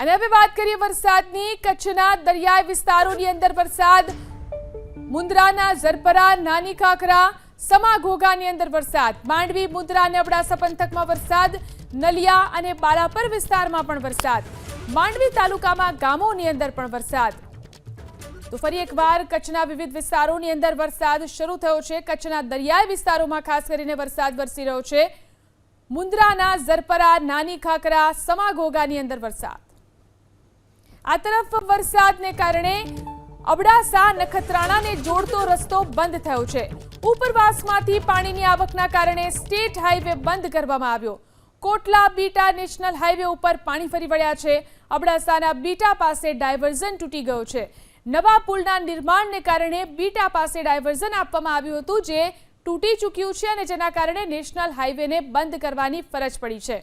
અને હવે વાત કરીએ વરસાદની। કચ્છના દરિયાઈ વિસ્તારોની અંદર વરસાદ, મુન્દ્રાના ઝરપરા, નાની ખાખરા, સમા ઘોઘાની અંદર વરસાદ, માંડવી, મુન્દ્રા અને અબડાસા પંથકમાં વરસાદ, નલિયા અને બાલાપર વિસ્તારમાં પણ વરસાદ, માંડવી તાલુકામાં ગામોની અંદર પણ વરસાદ। તો ફરી એકવાર કચ્છના વિવિધ વિસ્તારોની અંદર વરસાદ શરૂ થયો છે। કચ્છના દરિયાઈ વિસ્તારોમાં ખાસ કરીને વરસાદ વરસી રહ્યો છે। મુન્દ્રાના ઝરપરા, નાની ખાખરા, સમા ઘોઘાની અંદર વરસાદ। આ તરફ વરસાદને કારણે અબડાસા નખત્રાણાને જોડતો રસ્તો બંધ થયો છે। ઉપરવાસમાંથી પાણીની આવકના કારણે સ્ટેટ હાઈવે બંધ કરવામાં આવ્યો। કોટલા બીટા નેશનલ હાઈવે ઉપર પાણી ફરી વળ્યા છે। અબડાસાના બીટા પાસે ડાયવર્ઝન તૂટી ગયો છે। નવા પુલના નિર્માણને કારણે બીટા પાસે ડાયવર્ઝન આપવામાં આવ્યું હતું, જે તૂટી ચૂક્યું છે અને જેના કારણે નેશનલ હાઈવેને બંધ કરવાની ફરજ પડી છે।